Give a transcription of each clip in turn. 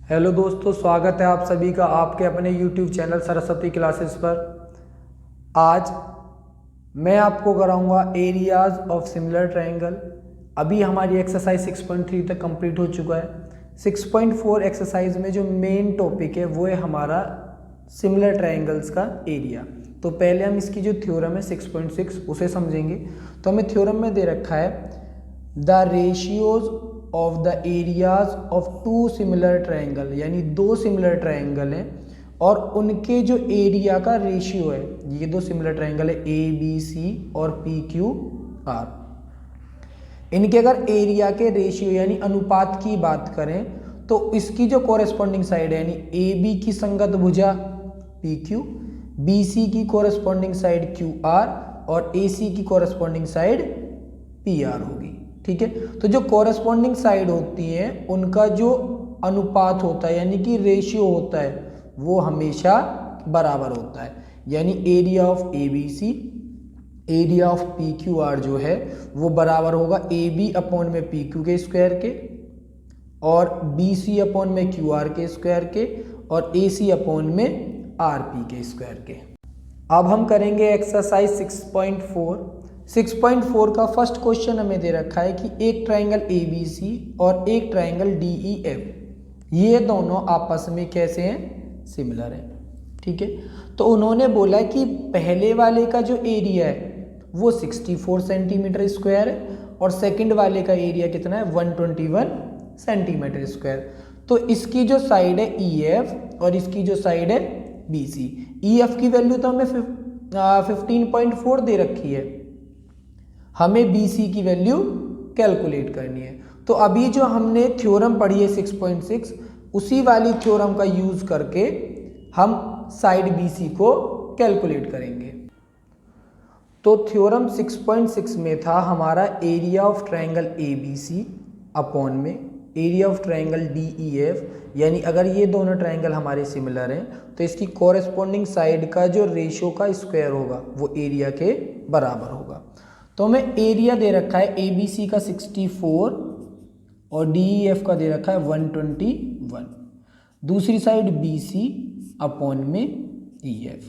Hello दोस्तों, स्वागत है आप सभी का आपके अपने YouTube चैनल सरस्वती क्लासेस पर। आज मैं आपको कराऊंगा एरियाज ऑफ सिमिलर ट्रायंगल। अभी हमारी एक्सरसाइज 6.3 तक कंप्लीट हो चुका है। 6.4 एक्सरसाइज में जो मेन टॉपिक है वो है हमारा सिमिलर ट्रायंगल्स का एरिया। तो पहले हम इसकी जो थ्योरम है 6.6 उसे समझेंगे। तो हमें थ्योरम में दे रखा है the ratios of the areas of two similar triangle, यानी दो सिमिलर ट्रायंगल हैं और उनके जो एरिया का रेशियो है। ये दो सिमिलर ट्रायंगल है ए बी सी और पी क्यू आर। इनके अगर एरिया के रेशियो यानी अनुपात की बात करें तो इसकी जो कोरेस्पॉन्डिंग साइड है यानी ए बी की संगत भुजा पी क्यू, बी सी की कोरेस्पॉन्डिंग साइड क्यू आर और ए सी की कोरेस्पॉन्डिंग साइड पी आर होगी। ठीक है, तो जो कोरेस्पॉन्डिंग साइड होती है उनका जो अनुपात होता है यानी कि रेशियो होता है वो हमेशा बराबर होता है। यानी area of A B C area of P Q R जो है वो बराबर होगा ए बी अपॉन में पी क्यू के स्क्वायर के और बी सी अपॉन में क्यू आर के स्क्वायर के और ए सी अपॉन में आर पी के स्क्वायर के। अब हम करेंगे एक्सरसाइज 6.4 का फर्स्ट क्वेश्चन हमें दे रखा है कि एक ट्रायंगल ए बी सी और एक ट्रायंगल डी ई एफ ये दोनों आपस में कैसे हैं, सिमिलर हैं। ठीक है, तो उन्होंने बोला कि पहले वाले का जो एरिया है वो 64 सेंटीमीटर स्क्वायर है और सेकंड वाले का एरिया कितना है 121 सेंटीमीटर स्क्वायर। तो इसकी जो साइड है ई एफ और इसकी जो साइड है बी सी। ई एफ की वैल्यू तो हमें 15.4 दे रखी है, हमें बी सी की वैल्यू कैलकुलेट करनी है। तो अभी जो हमने थ्योरम पढ़ी है 6.6 उसी वाली थ्योरम का यूज करके हम साइड बी सी को कैलकुलेट करेंगे। तो थ्योरम 6.6 में था हमारा area of triangle A B C upon में area of triangle D E F, यानी अगर ये दोनों ट्रायंगल हमारे सिमिलर हैं तो इसकी कॉरेस्पॉन्डिंग साइड का जो रेशियो का स्क्वायर होगा वो एरिया के बराबर होगा। तो हमें एरिया दे रखा है ए बी सी का 64 और डी ई एफ का दे रखा है 121, दूसरी साइड बी सी अपॉन में ई एफ।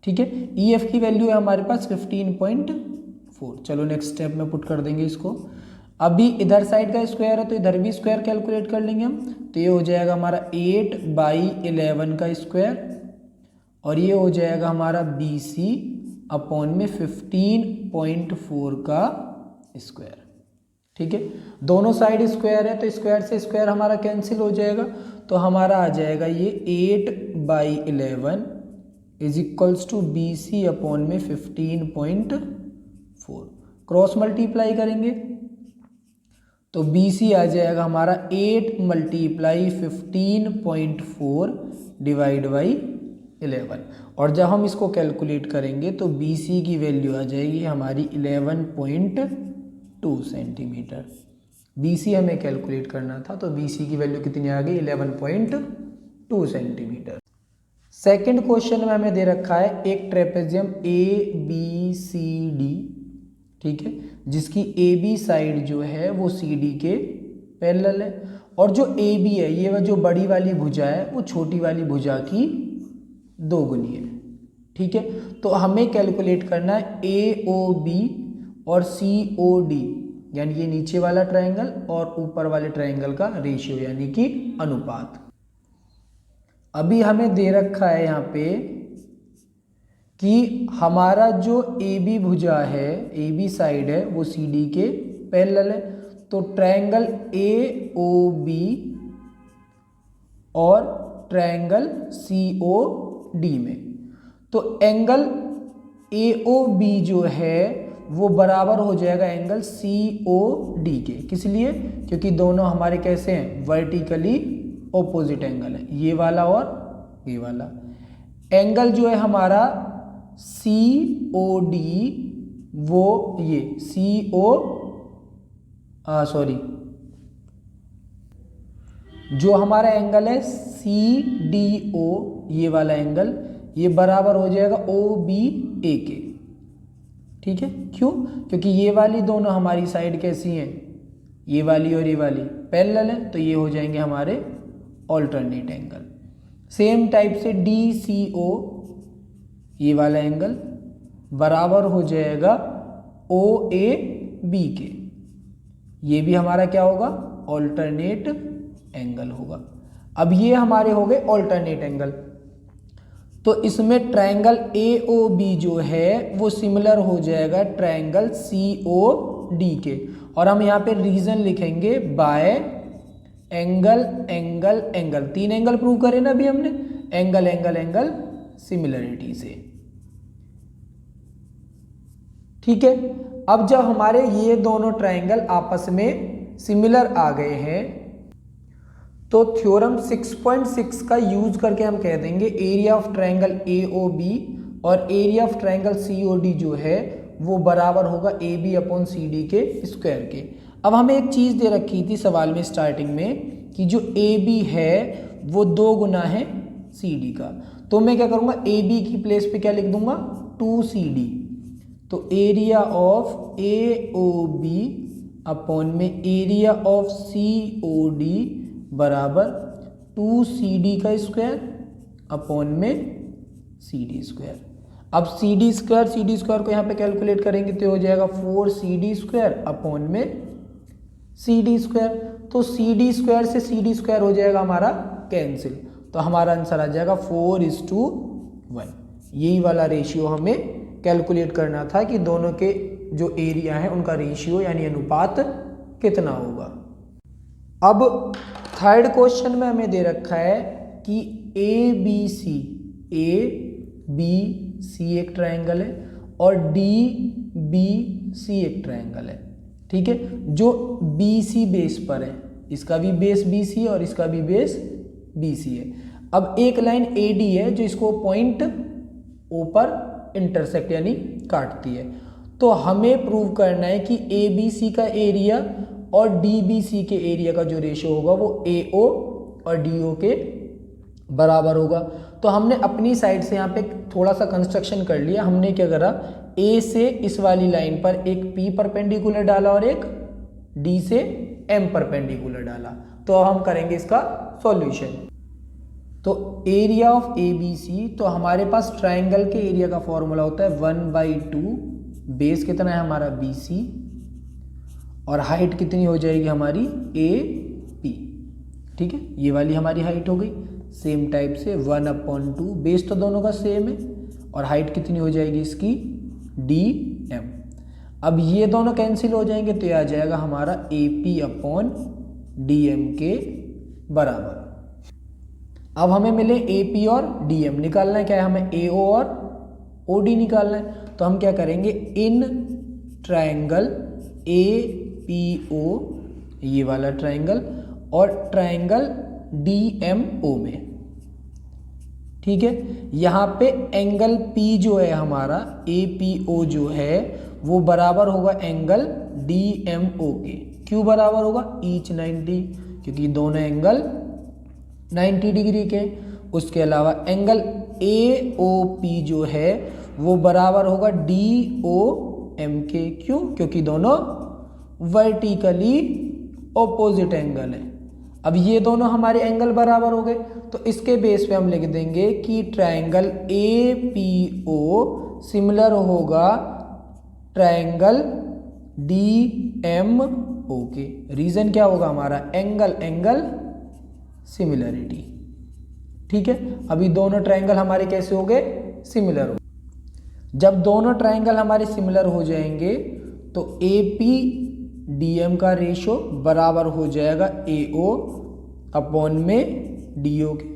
ठीक है, ई एफ की वैल्यू है हमारे पास 15.4। चलो नेक्स्ट स्टेप में पुट कर देंगे इसको। अभी इधर साइड का स्क्वायर है तो इधर भी स्क्वायर कैलकुलेट कर लेंगे हम। तो ये हो जाएगा हमारा 8/11 का स्क्वायर और ये हो जाएगा हमारा बी सी अपॉन में 15.4 का स्क्वायर। ठीक है, दोनों साइड स्क्वायर है तो स्क्वायर से स्क्वायर हमारा कैंसिल हो जाएगा। तो हमारा आ जाएगा ये 8/11 is equals to B C upon में 15.4। क्रॉस मल्टीप्लाई करेंगे तो बी सी आ जाएगा हमारा 8 × 15.4 डिवाइड बाई 11 और जब हम इसको कैलकुलेट करेंगे तो बी सी की वैल्यू आ जाएगी हमारी 11.2 सेंटीमीटर। बी सी हमें कैलकुलेट करना था तो बी सी की वैल्यू कितनी आ गई 11.2 सेंटीमीटर। सेकेंड क्वेश्चन में हमें दे रखा है एक trapezium A B C D, ठीक है, जिसकी ए बी साइड जो है वो सी डी के पैरेलल है और जो ए बी है ये जो बड़ी वाली भुजा है वो छोटी वाली भुजा की दोगुनी है। ठीक है, तो हमें कैलकुलेट करना है ए ओ बी और सी ओ डी यानी ये नीचे वाला ट्रायंगल और ऊपर वाले ट्रायंगल का रेशियो यानी कि अनुपात। अभी हमें दे रखा है यहाँ पे कि हमारा जो ए बी भुजा है ए बी साइड है वो सी डी के पैरेलल है। तो ट्रायंगल ए ओ बी और ट्रायंगल सी ओ डी में तो एंगल ए ओ बी जो है वो बराबर हो जाएगा एंगल सी ओ डी के। किस लिए? क्योंकि दोनों हमारे कैसे हैं, वर्टिकली ऑपोजिट एंगल है, ये वाला और ये वाला। एंगल जो है हमारा सी ओ डी वो ये सी ओ सॉरी जो हमारा एंगल है सी डी ओ ये वाला एंगल ये बराबर हो जाएगा ओ बी ए के। ठीक है, क्यों? क्योंकि ये वाली दोनों हमारी साइड कैसी हैं, ये वाली और ये वाली पैरेलल है तो ये हो जाएंगे हमारे ऑल्टरनेट एंगल। सेम टाइप से DCO ये वाला एंगल बराबर हो जाएगा OAB के, ये भी हमारा क्या होगा, ऑल्टरनेट एंगल होगा। अब ये हमारे हो गए ऑल्टरनेट एंगल। तो इसमें ट्रायंगल AOB जो है वो सिमिलर हो जाएगा ट्रायंगल COD के, और हम यहाँ पे रीजन लिखेंगे bye angle angle angle, 3 angle prove करे ना अभी हमने, एंगल एंगल एंगल सिमिलरिटी से। ठीक है, अब जब हमारे ये दोनों ट्रायंगल आपस में सिमिलर आ गए हैं तो थ्योरम 6.6 का यूज करके हम कह देंगे एरिया ऑफ ट्रायंगल AOB और एरिया ऑफ ट्रायंगल COD जो है वो बराबर होगा AB अपॉन CD के स्क्वायर के। अब हमें एक चीज़ दे रखी थी सवाल में स्टार्टिंग में कि जो AB है वो 2 गुना है CD का, तो मैं क्या करूँगा AB की प्लेस पे क्या लिख दूंगा 2CD, तो एरिया ऑफ AOB अपॉन में एरिया ऑफ COD बराबर 2CD का स्क्वायर अपॉन में CD स्क्वायर। अब CD स्क्वायर को यहाँ पे कैलकुलेट करेंगे तो हो जाएगा 4CD स्क्वायर अपॉन में CD स्क्वायर, तो CD स्क्वायर से CD स्क्वायर हो जाएगा हमारा कैंसिल, तो हमारा आंसर आ जाएगा 4:1। यही वाला रेशियो हमें कैलकुलेट करना था कि दोनों के जो एरिया है उनका रेशियो यानी अनुपात कितना होगा। अब थर्ड क्वेश्चन में हमें दे रखा है कि ABC एक ट्रायंगल है और DBC एक ट्रायंगल है। ठीक है, जो BC बेस पर है, इसका भी बेस BC है और इसका भी बेस BC है। अब एक लाइन AD है जो इसको पॉइंट O पर इंटरसेक्ट यानी काटती है, तो हमें प्रूव करना है कि ABC का एरिया और DBC के एरिया का जो रेशियो होगा वो AO और DO के बराबर होगा। तो हमने अपनी साइड से यहाँ पे थोड़ा सा कंस्ट्रक्शन कर लिया। हमने क्या करा, A से इस वाली लाइन पर एक P परपेंडिकुलर डाला और एक D से M परपेंडिकुलर डाला। तो अब हम करेंगे इसका सॉल्यूशन। तो एरिया ऑफ ABC, तो हमारे पास ट्रायंगल के एरिया का फॉर्मूला होता है 1/2, बेस कितना है हमारा BC और हाइट कितनी हो जाएगी हमारी AP। ठीक है, ये वाली हमारी हाइट हो गई। सेम टाइप से 1/2, बेस तो दोनों का सेम है और हाइट कितनी हो जाएगी इसकी DM। अब ये दोनों कैंसिल हो जाएंगे तो ये आ जाएगा हमारा AP अपॉन DM के बराबर। अब हमें मिले AP और DM, निकालना है क्या है हमें AO और OD निकालना है। तो हम क्या करेंगे, इन ट्रायंगल APO ये वाला ट्रायंगल और ट्रायंगल DMO में, ठीक है, यहाँ पे एंगल P जो है हमारा APO जो है वो बराबर होगा एंगल DMO के। क्यों बराबर होगा, ईच 90, क्योंकि दोनों एंगल 90 डिग्री के। उसके अलावा एंगल AOP जो है वो बराबर होगा DOM के। क्यों, क्योंकि दोनों वर्टिकली ऑपोजिट एंगल है। अब ये दोनों हमारे एंगल बराबर हो गए, तो इसके बेस पे हम लिख देंगे कि ट्रायंगल APO सिमिलर होगा ट्रायंगल DMO के। रीजन क्या होगा हमारा, एंगल एंगल सिमिलरिटी। ठीक है, अभी दोनों ट्रायंगल हमारे कैसे हो गए, सिमिलर हो। जब दोनों ट्रायंगल हमारे सिमिलर हो जाएंगे तो AP DM का रेशो बराबर हो जाएगा AO अपॉन में DO के।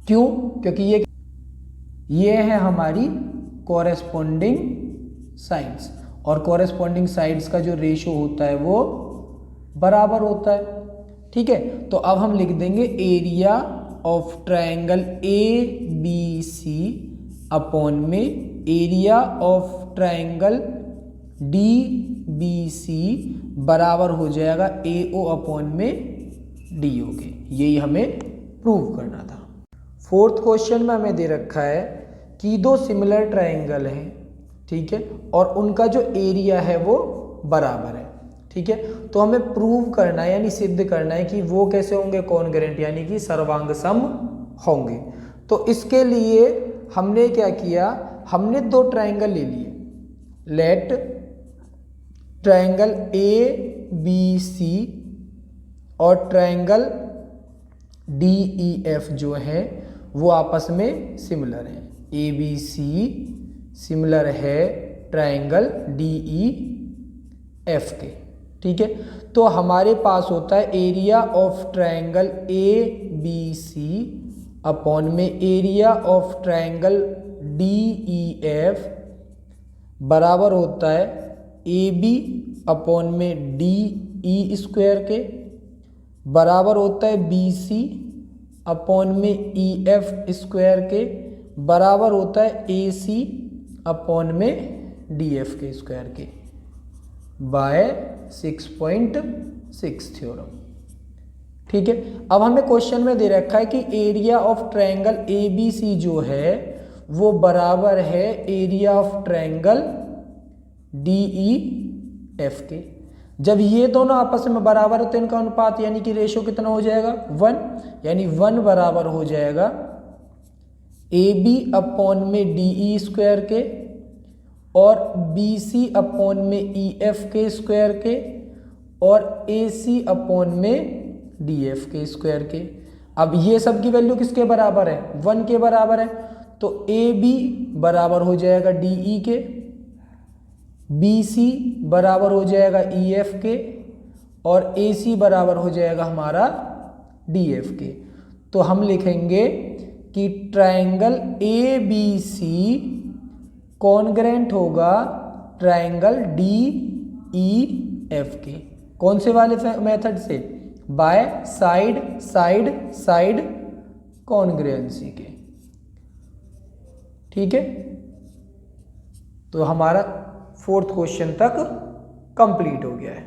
क्यों, क्योंकि ये है हमारी कॉरेस्पॉन्डिंग साइड्स और कॉरेस्पॉन्डिंग साइड्स का जो रेशो होता है वो बराबर होता है। ठीक है, तो अब हम लिख देंगे area of triangle ABC upon में एरिया ऑफ ट्रायंगल DBC बराबर हो जाएगा AO अपॉन में DO के। यही हमें प्रूव करना था। फोर्थ क्वेश्चन में हमें दे रखा है कि दो सिमिलर ट्रायंगल हैं, ठीक है, और उनका जो एरिया है वो बराबर है। ठीक है, तो हमें प्रूव करना है यानी सिद्ध करना है कि वो कैसे होंगे, कॉन्ग्रुएंट यानी कि सर्वांग सम होंगे। तो इसके लिए हमने क्या किया, हमने दो ट्रायंगल ले लिए। Let triangle A B C और ट्रायंगल डी ई एफ जो है वो आपस में सिमिलर है। ए बी सी सिमिलर है ट्रायंगल डी ई एफ के, ठीक है। तो हमारे पास होता है area of triangle A B C upon में area of triangle D E F बराबर होता है ए बी अपॉन में डी ई स्क्वायर के, बराबर होता है बी सी अपॉन में ई एफ स्क्वायर के, बराबर होता है ए सी अपॉन में डी एफ के स्क्वायर के बाय 6.6 थ्योरम, ठीक है। अब हमें क्वेश्चन में दे रखा है कि area of triangle A B C जो है वो बराबर है area of triangle D E F के। जब ये दोनों आपस में बराबर है तो इनका अनुपात यानी कि रेशो कितना हो जाएगा, 1, यानी 1 बराबर हो जाएगा ए बी अपॉन में डी ई स्क्वायर के और बी सी अपॉन में ई एफ के स्क्वायर के और ए सी अपॉन में डी एफ के स्क्वायर के। अब ये सब की वैल्यू किसके बराबर है, 1 के बराबर है। तो ए बी बराबर हो जाएगा डी ई के, बी सी बराबर हो जाएगा ई एफ के और ए सी बराबर हो जाएगा हमारा डी एफ के। तो हम लिखेंगे कि triangle A B C congruent होगा ट्रायंगल डी ई एफ के। कौन से वाले मेथड से, by side side side congruency के, ठीक है। तो हमारा 4th क्वेश्चन तक कंप्लीट हो गया है।